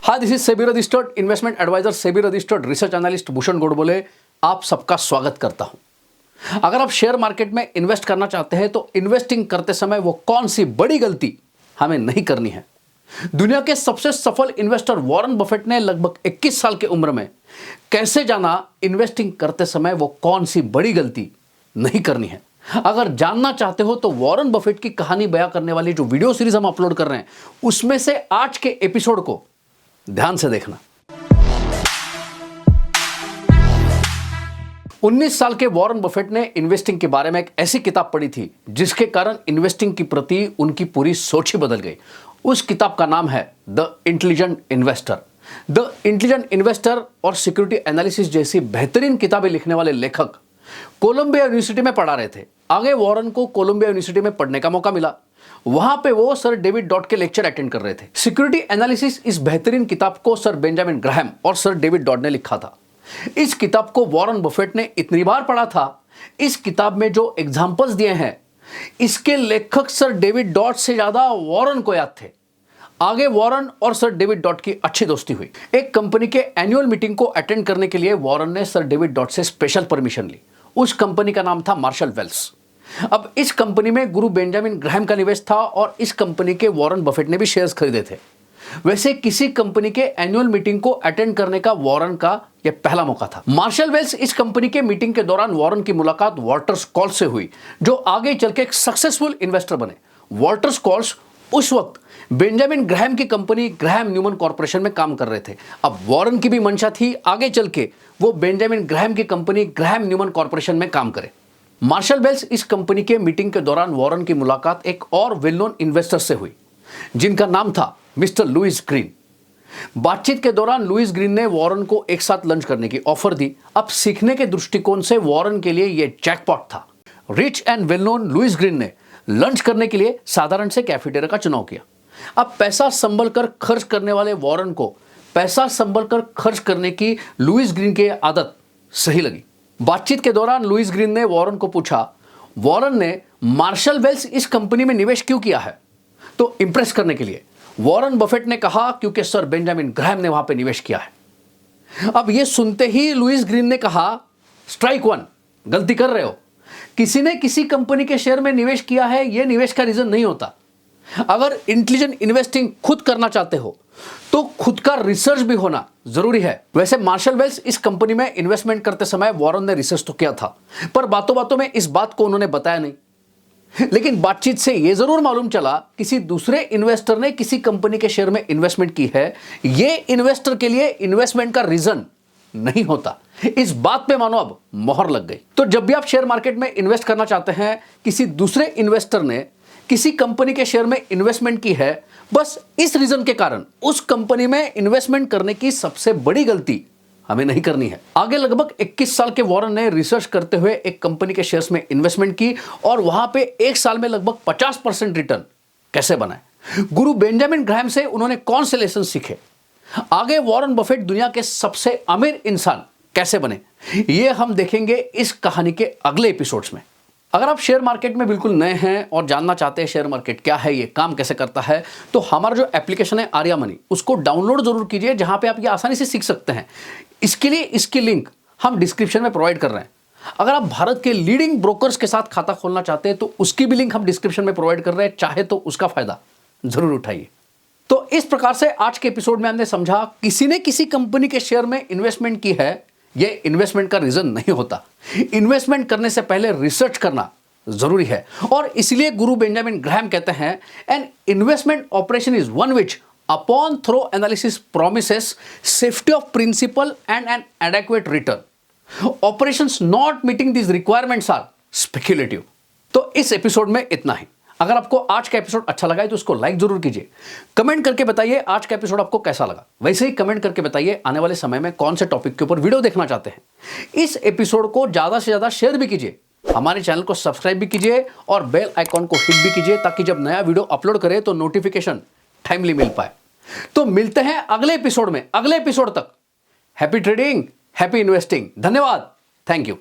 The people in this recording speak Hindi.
Hi, this is SEBI registered investment advisor, SEBI registered research analyst Bhushan Godbole आप सबका स्वागत करता हूं। अगर आप शेयर मार्केट में इन्वेस्ट करना चाहते हैं तो इन्वेस्टिंग करते समय वो कौन सी बड़ी गलती हमें नहीं करनी है। दुनिया के सबसे सफल इन्वेस्टर वॉरेन बफेट ने लगभग 21 साल की उम्र में कैसे जाना इन्वेस्टिंग करते समय वो कौन सी बड़ी गलती नहीं करनी है। अगर जानना चाहते हो तो वॉरेन बफेट की कहानी बयां करने वाली जो वीडियो सीरीज हम अपलोड कर रहे हैं उसमें से आज के एपिसोड को ध्यान से देखना। 19 साल के वॉरेन बफेट ने इन्वेस्टिंग के बारे में एक ऐसी किताब पढ़ी थी जिसके कारण इन्वेस्टिंग की प्रति उनकी पूरी सोच ही बदल गई। उस किताब का नाम है the intelligent investor. The intelligent investor और सिक्योरिटी एनालिसिस जैसी बेहतरीन किताबें लिखने वाले लेखक कोलंबिया यूनिवर्सिटी में पढ़ा रहे थे। आगे वॉरेन को कोलंबिया यूनिवर्सिटी में पढ़ने का मौका मिला। वहां पे वो सर डेविड डॉट के लेक्चर अटेंड कर रहे थे। सिक्योरिटी एनालिसिस इस बेहतरीन किताब को सर बेंजामिन ग्राहम और सर डेविड डॉट ने लिखा था। इस किताब को वॉरेन बफेट ने इतनी बार पढ़ा था, इस किताब में जो एग्जाम्पल्स दिए हैं इसके लेखक सर डेविड डॉट से ज्यादा वॉरेन को याद थे। आगे वॉरेन और सर डेविड डॉट की अच्छी दोस्ती हुई। एक कंपनी के एनुअल मीटिंग को अटेंड करने के लिए वॉरेन ने सर डेविड डॉट से स्पेशल परमिशन ली। उस कंपनी का नाम था मार्शल वेल्स। अब इस कंपनी में गुरु बेंजामिन ग्राहम का निवेश था और इस कंपनी के वॉरेन बफेट ने भी शेयर्स खरीदे थे। वैसे किसी कंपनी के एनुअल मीटिंग को अटेंड करने का वॉरेन का यह पहला मौका था। मार्शल वेल्स इस कंपनी के मीटिंग के दौरान वॉरेन की मुलाकात वॉल्टर कॉल्स से हुई जो आगे चल के एक सक्सेसफुल इन्वेस्टर बने। वॉल्टर कॉल्स उस वक्त बेंजामिन ग्राहम की कंपनी ग्राहम न्यूमन कॉर्पोरेशन में काम कर रहे थे। अब वॉरेन की भी मंशा थी आगे चल के वो बेंजामिन ग्राहम की कंपनी ग्राहम न्यूमन कॉर्पोरेशन में काम करे। मार्शल वेल्स इस कंपनी के मीटिंग के दौरान वॉरेन की मुलाकात एक और वेल नोन इन्वेस्टर से हुई जिनका नाम था मिस्टर लुइस ग्रीन। बातचीत के दौरान लुइस ग्रीन ने वॉरेन को एक साथ लंच करने की ऑफर दी। अब सीखने के दृष्टिकोण से वॉरेन के लिए यह जैकपॉट था। Rich and well known Louis Green ने लंच करने के लिए साधारण से कैफेटेरिया का चुनाव किया। अब पैसा संभल कर खर्च करने वाले वॉरेन को पैसा संभल कर खर्च करने की लुइस ग्रीन की आदत सही लगी। बातचीत के दौरान लुइस ग्रीन ने वॉरेन को पूछा, वॉरेन ने मार्शल वेल्स इस कंपनी में निवेश क्यों किया है? तो इंप्रेस करने के लिए। वॉरेन बफेट ने कहा क्योंकि सर बेंजामिन ग्राहम ने वहां पे निवेश किया है। अब यह सुनते ही लुइस ग्रीन ने कहा, स्ट्राइक वन, गलती कर रहे हो। किसी ने किसी कंपनी के शेयर में निवेश किया है यह निवेश का रीजन नहीं होता। अगर इंटेलिजेंट इन्वेस्टिंग खुद करना चाहते हो तो खुद का रिसर्च भी होना जरूरी है। वैसे मार्शल वेल्स इस कंपनी में इन्वेस्टमेंट करते समय वॉरेन ने रिसर्च तो किया था पर बातों बातों में इस बात को उन्होंने बताया नहीं। लेकिन बातचीत से यह जरूर मालूम चला किसी दूसरे इन्वेस्टर ने किसी कंपनी के शेयर में इन्वेस्टमेंट की है। यह इन्वेस्टर के लिए इन्वेस्टमेंट का रीजन नहीं होता। इस बात पे मानो अब मोहर लग गई। तो जब भी आप शेयर मार्केट में इन्वेस्ट करना चाहते हैं, किसी दूसरे इन्वेस्टर ने किसी कंपनी के शेयर में इन्वेस्टमेंट की है, बस इस रीजन के कारण उस कंपनी में इन्वेस्टमेंट करने की सबसे बड़ी गलती हमें नहीं करनी है। आगे लगभग 21 साल के वॉरेन ने रिसर्च करते हुए एक कंपनी के शेयर्स में इन्वेस्टमेंट की और वहां पे एक साल में लगभग 50% रिटर्न कैसे बनाए। गुरु बेंजामिन ग्राहम से उन्होंने कौन से लेसन सीखे। आगे वॉरेन बफेट दुनिया के सबसे अमीर इंसान कैसे बने, ये हम देखेंगे इस कहानी के अगले एपिसोड्स में। अगर आप शेयर मार्केट में बिल्कुल नए हैं और जानना चाहते हैं शेयर मार्केट क्या है, ये काम कैसे करता है, तो हमारा जो एप्लीकेशन है आर्यामनी उसको डाउनलोड जरूर कीजिए जहां पे आप ये आसानी से सीख सकते हैं। इसके लिए इसकी लिंक हम डिस्क्रिप्शन में प्रोवाइड कर रहे हैं। अगर आप भारत के लीडिंग ब्रोकर्स के साथ खाता खोलना चाहते हैं तो उसकी भी लिंक हम डिस्क्रिप्शन में प्रोवाइड कर रहे हैं, चाहे तो उसका फायदा जरूर उठाइए। तो इस प्रकार से आज के एपिसोड में हमने समझा किसी ने किसी कंपनी के शेयर में इन्वेस्टमेंट की है यह इन्वेस्टमेंट का रीजन नहीं होता। इन्वेस्टमेंट करने से पहले रिसर्च करना जरूरी है और इसलिए गुरु बेंजामिन ग्राहम कहते हैं, an investment operation is one which upon thorough analysis promises safety of principal and an adequate return. Operations not meeting this requirements are speculative. तो इस एपिसोड में इतना ही। अगर आपको आज का एपिसोड अच्छा लगा है तो उसको लाइक जरूर कीजिए। कमेंट करके बताइए आज का एपिसोड आपको कैसा लगा। वैसे ही कमेंट करके बताइए आने वाले समय में कौन से टॉपिक के ऊपर वीडियो देखना चाहते हैं। इस एपिसोड को ज्यादा से ज्यादा शेयर भी कीजिए, हमारे चैनल को सब्सक्राइब भी कीजिए और बेल आइकॉन को हिट भी कीजिए ताकि जब नया वीडियो अपलोड करें तो नोटिफिकेशन टाइमली मिल पाए। तो मिलते हैं अगले एपिसोड में। अगले एपिसोड तक हैप्पी ट्रेडिंग, हैप्पी इन्वेस्टिंग। धन्यवाद, थैंक यू।